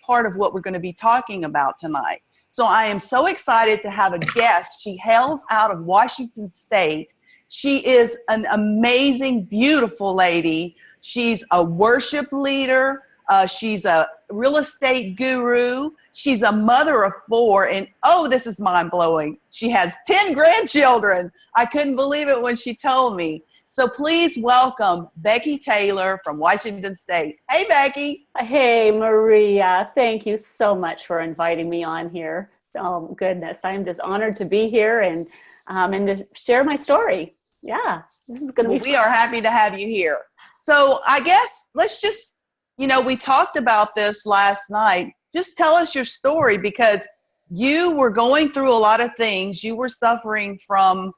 part of what we're going to be talking about tonight. So I am so excited to have a guest. She hails out of Washington State. She is an amazing, beautiful lady. She's a worship leader. She's a real estate guru. She's a mother of 4. And oh, this is mind blowing. She has 10 grandchildren. I couldn't believe it when she told me. So please welcome Becki Taylor from Washington State. Hey, Becki. Hey, Maria. Thank you so much for inviting me on here. Oh, goodness. I'm just honored to be here and to share my story. Yeah, this is going to be fun. We are happy to have you here. So I guess let's just, we talked about this last night. Just tell us your story, because you were going through a lot of things. You were suffering from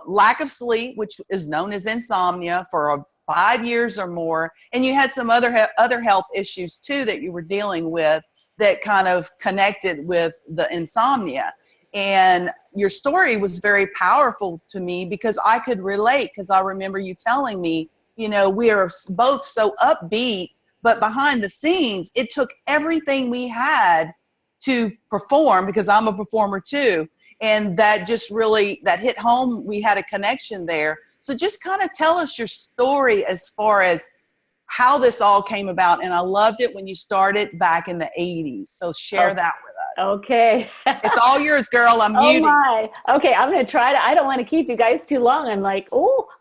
lack of sleep, which is known as insomnia, for 5 years or more. And you had some other health issues too that you were dealing with that kind of connected with the insomnia. And your story was very powerful to me because I could relate, because I remember you telling me, we are both so upbeat, but behind the scenes, it took everything we had to perform, because I'm a performer too. And that just really, that hit home. We had a connection there. So just kind of tell us your story as far as how this all came about. And I loved it when you started back in the 80s. So share that with us. Okay. It's all yours, girl. I'm muting. Oh my. Okay, I'm going to try to, I don't want to keep you guys too long. I'm like,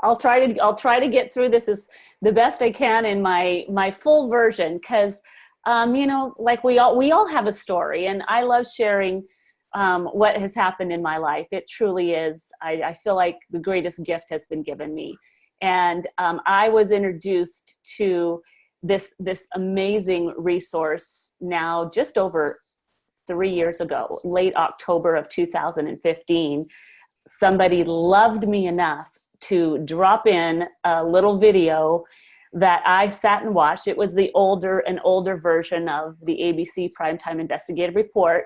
I'll try to get through this as the best I can in my full version. Because, like we all have a story, and I love sharing what has happened in my life. It truly is. I feel like the greatest gift has been given me. And I was introduced to this amazing resource now just over 3 years ago, late October of 2015. Somebody loved me enough to drop in a little video that I sat and watched. It was an older version of the ABC Primetime Investigative Report.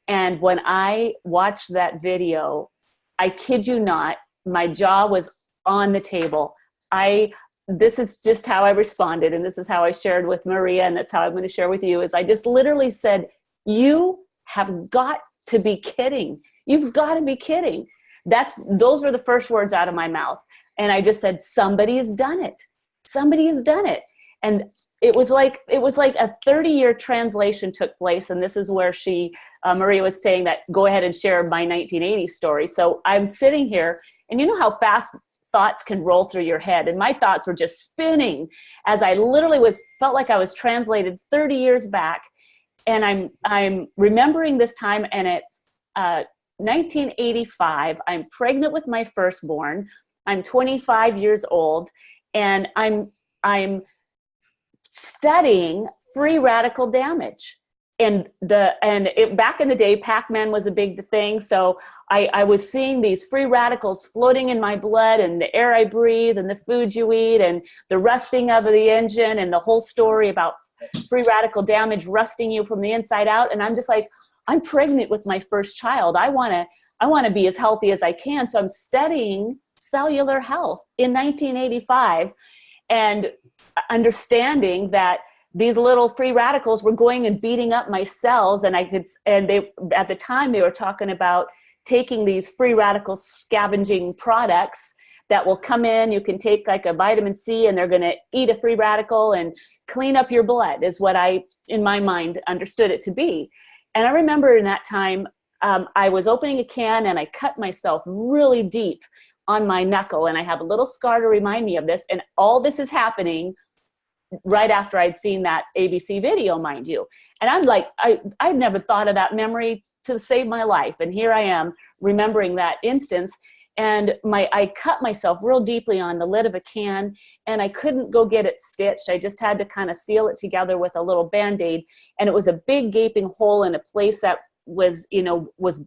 And when I watched that video, I kid you not, my jaw was on the table. This is just how I responded, and this is how I shared with Maria, and that's how I'm going to share with you, is I just literally said, you have got to be kidding. You've got to be kidding. Those were the first words out of my mouth. And I just said, somebody has done it. Somebody has done it. And it was like a 30-year translation took place. And this is where Maria was saying that, go ahead and share my 1980 story. So I'm sitting here, and you know how fast thoughts can roll through your head. And my thoughts were just spinning as I literally felt like I was translated 30 years back. And I'm remembering this time, and it's 1985. I'm pregnant with my firstborn. I'm 25 years old, and I'm studying free radical damage. And back in the day, Pac-Man was a big thing. So I was seeing these free radicals floating in my blood, and the air I breathe, and the food you eat, and the rusting of the engine, and the whole story about free radical damage rusting you from the inside out. And I'm just like, I'm pregnant with my first child. I want to be as healthy as I can. So I'm studying cellular health in 1985, and understanding that these little free radicals were going and beating up my cells. And at the time they were talking about taking these free radical scavenging products that will come in. You can take like a vitamin C, and they're going to eat a free radical and clean up your blood, is what I, in my mind, understood it to be. And I remember in that time, I was opening a can, and I cut myself really deep on my knuckle. And I have a little scar to remind me of this. And all this is happening right after I'd seen that ABC video, mind you. And I'm like, I'd never thought of that memory to save my life. And here I am remembering that instance. And I cut myself real deeply on the lid of a can, and I couldn't go get it stitched. I just had to kind of seal it together with a little Band-Aid. And it was a big gaping hole in a place that was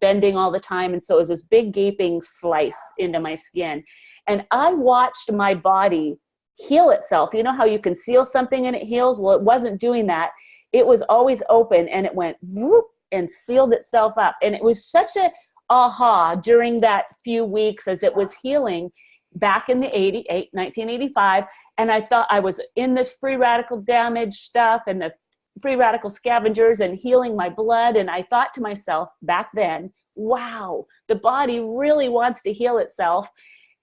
bending all the time. And so it was this big gaping slice into my skin. And I watched my body heal itself. You know how you can seal something and it heals? Well, it wasn't doing that. It was always open, and it went whoop and sealed itself up. And it was such a aha during that few weeks as it was healing back in the 1985. And I thought I was in this free radical damage stuff and the free radical scavengers and healing my blood. And I thought to myself back then, wow, the body really wants to heal itself.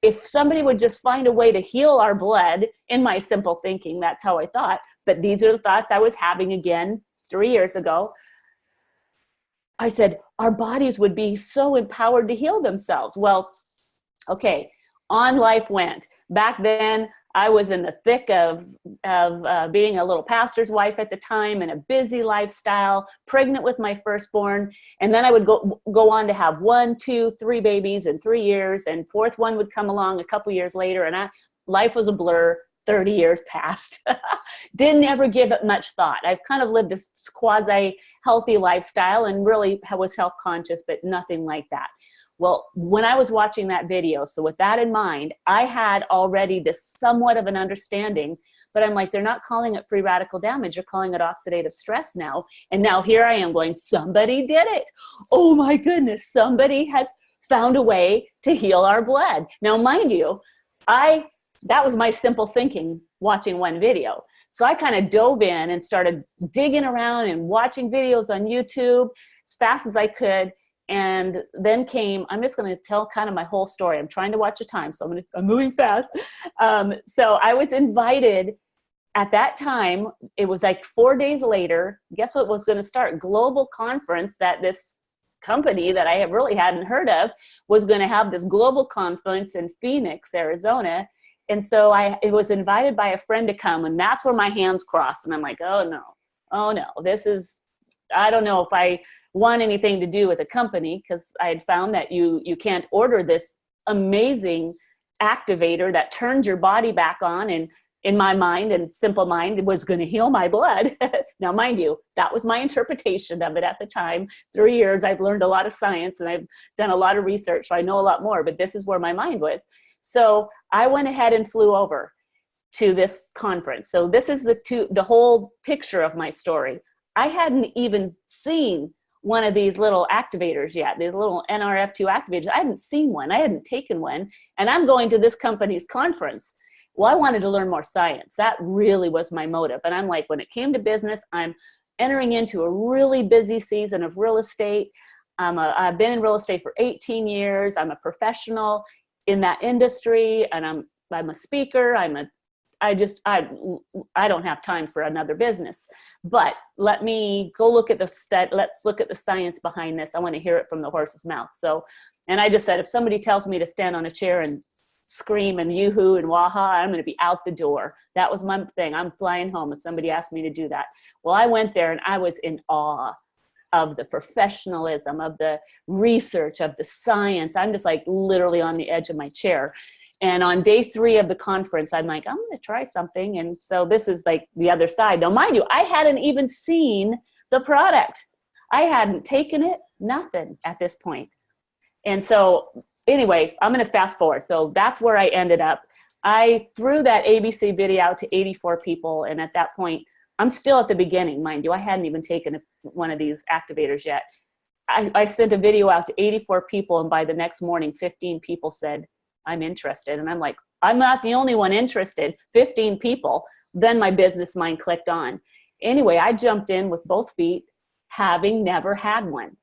If somebody would just find a way to heal our blood, in my simple thinking, that's how I thought. But these are the thoughts I was having again 3 years ago. I said, our bodies would be so empowered to heal themselves. Well, okay, on life went. Back then, I was in the thick of being a little pastor's wife at the time, and a busy lifestyle, pregnant with my firstborn. And then I would go on to have 1, 2, 3 babies in 3 years, and fourth one would come along a couple years later, and life was a blur. 30 years passed. Didn't ever give it much thought. I've kind of lived this quasi-healthy lifestyle and really was health-conscious, but nothing like that. Well, when I was watching that video, so with that in mind, I had already this somewhat of an understanding, but I'm like, they're not calling it free radical damage, they're calling it oxidative stress now. And now here I am going, somebody did it. Oh my goodness, somebody has found a way to heal our blood. Now, mind you, that was my simple thinking watching one video. So I kind of dove in and started digging around and watching videos on YouTube as fast as I could. And then I'm just going to tell kind of my whole story. I'm trying to watch the time, so I'm moving fast. So I was invited at that time. It was like 4 days later. Guess what was going to start? Global conference that this company that I really hadn't heard of was going to have this global conference in Phoenix, Arizona. And so I was invited by a friend to come, and that's where my hands crossed. And I'm like, oh no, I don't know if I want anything to do with a company, because I had found that you can't order this amazing activator that turns your body back on, and in my mind and simple mind, it was going to heal my blood. Now, mind you, that was my interpretation of it at the time. 3 years, I've learned a lot of science and I've done a lot of research, so I know a lot more, but this is where my mind was. So I went ahead and flew over to this conference. So this is the whole picture of my story. I hadn't even seen one of these little activators yet, these little Nrf2 activators. I hadn't seen one. I hadn't taken one. And I'm going to this company's conference. Well, I wanted to learn more science. That really was my motive. And I'm like, when it came to business, I'm entering into a really busy season of real estate. I've been in real estate for 18 years. I'm a professional in that industry, and I'm a speaker. I don't have time for another business. But let me go look at let's look at the science behind this. I want to hear it from the horse's mouth. So, and I just said, if somebody tells me to stand on a chair and scream and yoo-hoo and wah-ha, I'm going to be out the door. That was my thing. I'm flying home if somebody asked me to do that. Well, I went there and I was in awe of the professionalism, of the research, of the science. I'm just like literally on the edge of my chair. And on day 3 of the conference, I'm like, I'm going to try something. And so this is like the other side. Now, mind you, I hadn't even seen the product. I hadn't taken it, nothing at this point. And so anyway, I'm going to fast forward. So that's where I ended up. I threw that ABC video out to 84 people. And at that point, I'm still at the beginning, mind you. I hadn't even taken one of these activators yet. I sent a video out to 84 people, and by the next morning, 15 people said, I'm interested. And I'm like, I'm not the only one interested. 15 people. Then my business mind clicked on. Anyway, I jumped in with both feet, having never had one.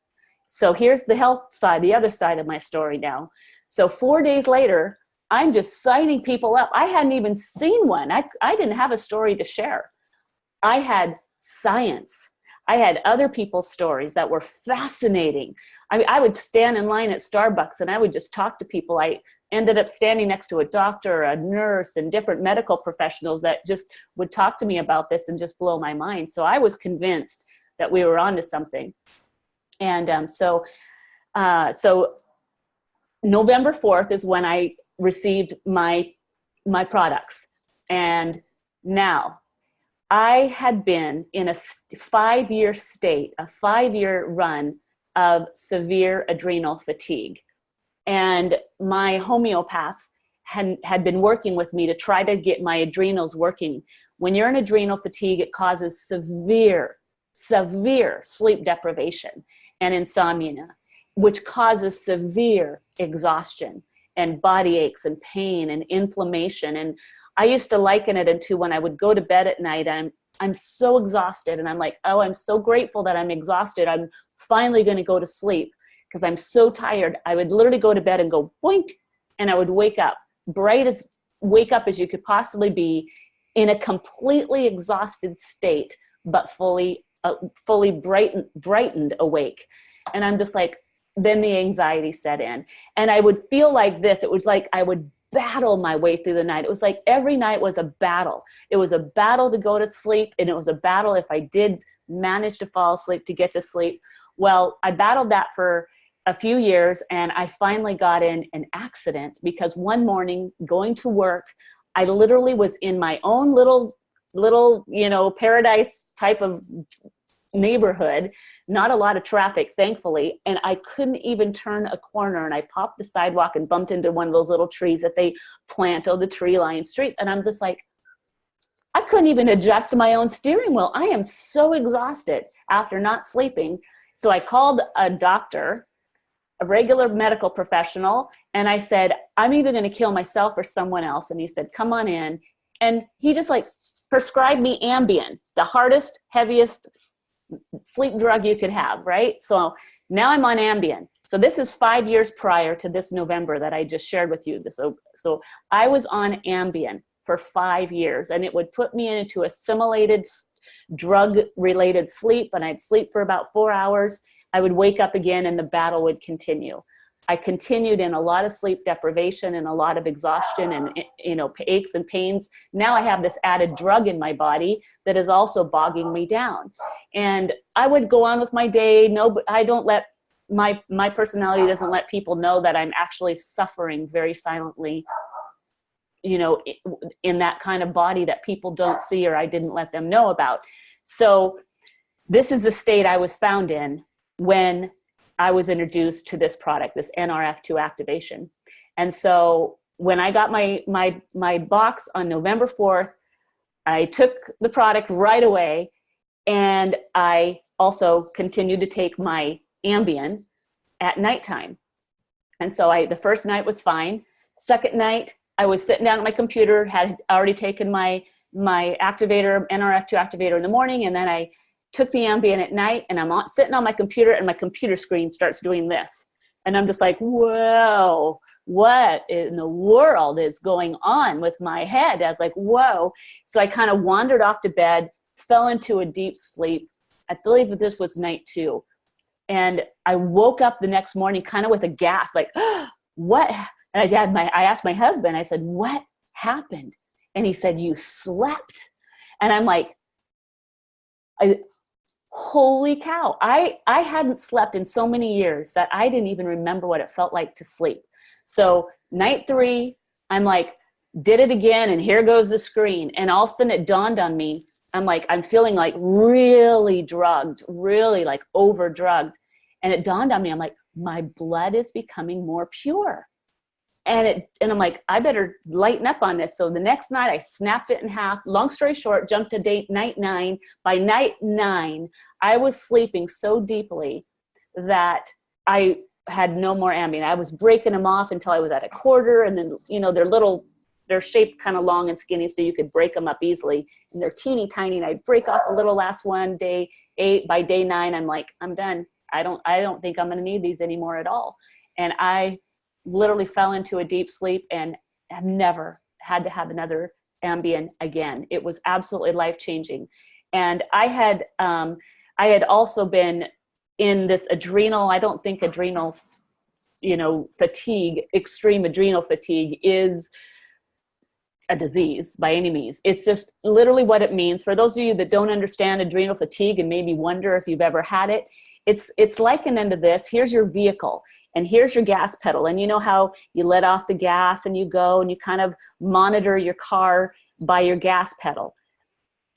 So here's the health side, the other side of my story now. So 4 days later, I'm just signing people up. I hadn't even seen one. I didn't have a story to share. I had science. I had other people's stories that were fascinating. I would stand in line at Starbucks and I would just talk to people. I ended up standing next to a doctor, a nurse, and different medical professionals that just would talk to me about this and just blow my mind. So I was convinced that we were onto something. And so November 4th is when I received my products. And now, I had been in a 5-year state, a 5-year run of severe adrenal fatigue. And my homeopath had been working with me to try to get my adrenals working. When you're in adrenal fatigue, it causes severe sleep deprivation and insomnia, which causes severe exhaustion and body aches and pain and inflammation. And I used to liken it into when I would go to bed at night, I'm so exhausted. And I'm like, oh, I'm so grateful that I'm exhausted. I'm finally going to go to sleep because I'm so tired. I would literally go to bed and go boink, and I would wake up wake up as you could possibly be, in a completely exhausted state, but fully brightened awake. And I'm just like, then the anxiety set in, and I would feel like this. It was like I would battle my way through the night. It was like every night was a battle. It was a battle to go to sleep, and it was a battle if I did manage to fall asleep to get to sleep. Well, I battled that for a few years, and I finally got in an accident because one morning going to work, I literally was in my own little, paradise type of neighborhood, not a lot of traffic, thankfully, and I couldn't even turn a corner, and I popped the sidewalk and bumped into one of those little trees that they plant on the tree-lined streets, and I'm just like, I couldn't even adjust to my own steering wheel. I am so exhausted after not sleeping. So I called a doctor, a regular medical professional, and I said, I'm either going to kill myself or someone else. And he said, come on in. And he just prescribed me Ambien, the hardest, heaviest sleep drug you could have, right? So now I'm on Ambien. So this is 5 years prior to this November that I just shared with you. So I was on Ambien for 5 years, and it would put me into a simulated drug-related sleep, and I'd sleep for about 4 hours. I would wake up again, and the battle would continue. I continued in a lot of sleep deprivation and a lot of exhaustion and, aches and pains. Now I have this added drug in my body that is also bogging me down. And I would go on with my day. No, I don't let my personality doesn't let people know that I'm actually suffering very silently, in that kind of body that people don't see, or I didn't let them know about. So this is the state I was found in when I was introduced to this product, this Nrf2 activation. And so when I got my box on November 4th, I took the product right away, and I also continued to take my Ambien at nighttime. And so the first night was fine. Second night, I was sitting down at my computer, had already taken my activator, Nrf2 activator in the morning, and then I took the Ambien at night, and I'm sitting on my computer, and my computer screen starts doing this. And I'm just like, whoa, what in the world is going on with my head? I was like, whoa. So I kind of wandered off to bed, fell into a deep sleep. I believe that this was night 2. And I woke up the next morning kind of with a gasp, like, what? And I asked my husband, I said, what happened? And he said, you slept. And I'm like, holy cow. I hadn't slept in so many years that I didn't even remember what it felt like to sleep. So night 3, I'm like, did it again, and here goes the screen. And all of a sudden it dawned on me, I'm feeling like really drugged, really like over drugged. And it dawned on me, I'm like, my blood is becoming more pure. And I'm like, I better lighten up on this. So the next night I snapped it in half. Long story short, jumped to night 9. By night 9, I was sleeping so deeply that I had no more Ambien. I was breaking them off until I was at a quarter. And then, they're shaped kind of long and skinny, so you could break them up easily. And they're teeny tiny. And I'd break off a little last one, day 8. By day 9, I'm like, I'm done. I don't think I'm going to need these anymore at all. And I literally fell into a deep sleep and have never had to have another Ambien again. It was absolutely life-changing. And I had also been in this adrenal, I don't think adrenal, fatigue, extreme adrenal fatigue is a disease by any means. It's just literally what it means. For those of you that don't understand adrenal fatigue and maybe wonder if you've ever had it, it's likened into this. Here's your vehicle, and here's your gas pedal. And you know how you let off the gas and you go and you kind of monitor your car by your gas pedal.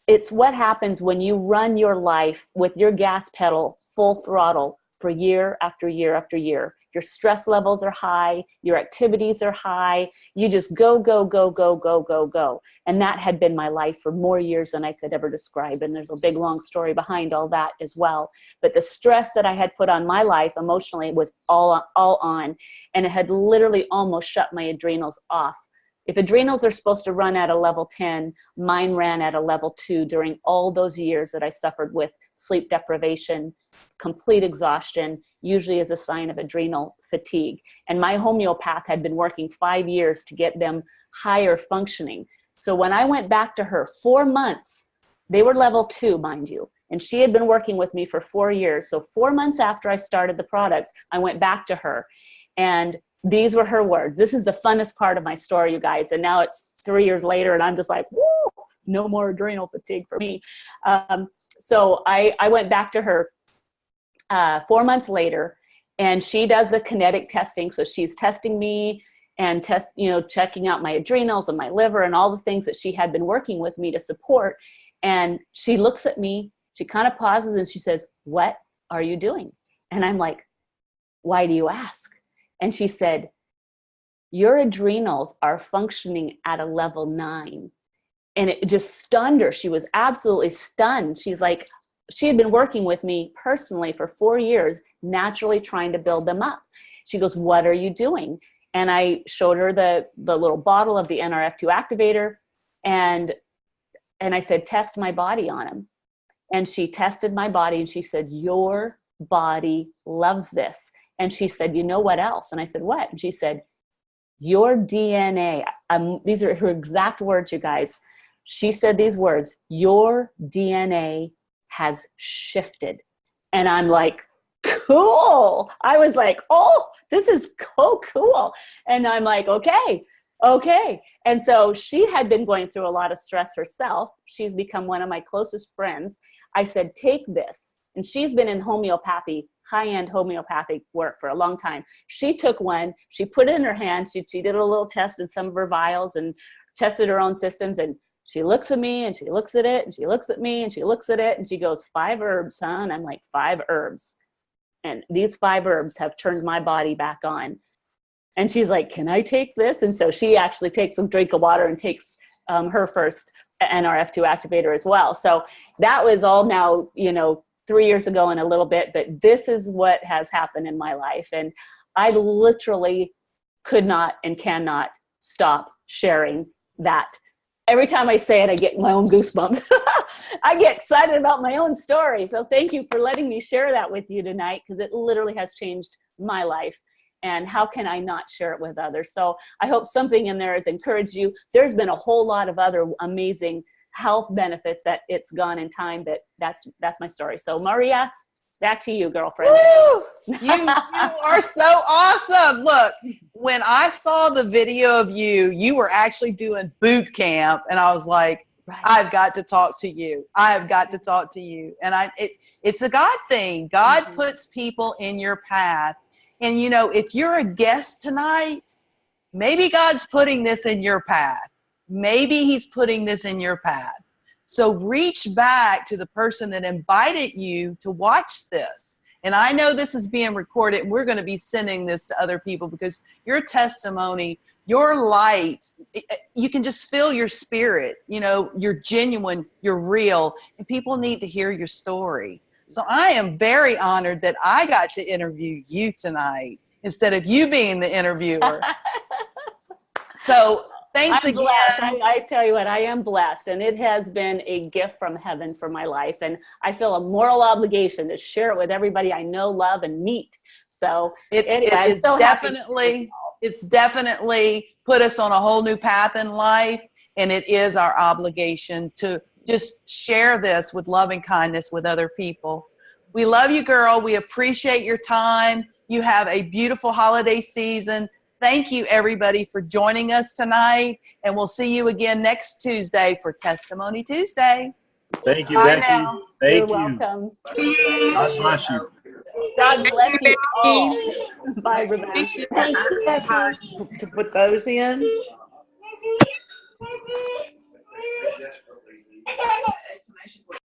It's what happens when you run your life with your gas pedal full throttle for year after year after year. Your stress levels are high, your activities are high, you just go, go, go, go, go, go, go. And that had been my life for more years than I could ever describe. And there's a big, long story behind all that as well. But the stress that I had put on my life emotionally was all on, and it had literally almost shut my adrenals off. if adrenals are supposed to run at a level 10, mine ran at a level 2 during all those years that I suffered with sleep deprivation, complete exhaustion, usually as a sign of adrenal fatigue. And my homeopath had been working 5 years to get them higher functioning. So when I went back to her, 4 months, they were level 2, mind you, and she had been working with me for 4 years. So 4 months after I started the product, I went back to her, and these were her words. This is the funnest part of my story, you guys. And now it's 3 years later, and I'm just like, woo, no more adrenal fatigue for me. So I went back to her 4 months later, and she does the kinetic testing. So she's testing me and checking out my adrenals and my liver and all the things that she had been working with me to support. And she looks at me, she kind of pauses, and she says, "What are you doing?" And I'm like, "Why do you ask?" And she said, "Your adrenals are functioning at a level 9. And it just stunned her. She was absolutely stunned. She's like, she had been working with me personally for 4 years, naturally trying to build them up. She goes, "What are you doing?" And I showed her the little bottle of the Nrf2 activator, and I said, "Test my body on him." And she tested my body, and she said, "Your body loves this." And she said, "You know what else?" And I said, "What?" And she said, "Your DNA," these are her exact words, you guys. She said these words, "Your DNA has shifted." And I'm like, cool. I was like, oh, this is so cool. And I'm like, okay. And so she had been going through a lot of stress herself. She's become one of my closest friends. I said, "Take this." And she's been in homeopathy, high-end homeopathic work for a long time. She took one, she put it in her hand, she did a little test in some of her vials and tested her own systems, and she looks at me and she looks at it and she looks at me and she looks at it and she goes, "5 herbs, huh?" And I'm like, 5 herbs. And these 5 herbs have turned my body back on. And she's like, "Can I take this?" And so she actually takes a drink of water and takes her first Nrf2 activator as well. So that was all now, 3 years ago and a little bit, but this is what has happened in my life. And I literally could not and cannot stop sharing that. Every time I say it, I get my own goosebumps. I get excited about my own story. So thank you for letting me share that with you tonight, because it literally has changed my life. And how can I not share it with others? So I hope something in there has encouraged you. There's been a whole lot of other amazing health benefits that it's gone in time, but that's my story. So Maria, back to you, girlfriend. Woo! You are so awesome. Look, when I saw the video of you, you were actually doing boot camp, and I was like, right, I've got to talk to you. I've got to talk to you. And it's a God thing. God puts people in your path. And if you're a guest tonight, maybe God's putting this in your path. Maybe he's putting this in your path. So reach back to the person that invited you to watch this. And I know this is being recorded, and we're going to be sending this to other people, because your testimony, your light, you can just feel your spirit. You're genuine, you're real, and people need to hear your story. So I am very honored that I got to interview you tonight instead of you being the interviewer. So thanks again. I tell you what, I am blessed, and it has been a gift from heaven for my life. And I feel a moral obligation to share it with everybody I know, love, and meet. So it's definitely put us on a whole new path in life. And it is our obligation to just share this with loving kindness with other people. We love you, girl. We appreciate your time. You have a beautiful holiday season. Thank you, everybody, for joining us tonight. And we'll see you again next Tuesday for Testimony Tuesday. Thank you, Bye Becki. now. Thank You're you. welcome. God bless you. God bless you all. Bye, Rebecca. To put those in.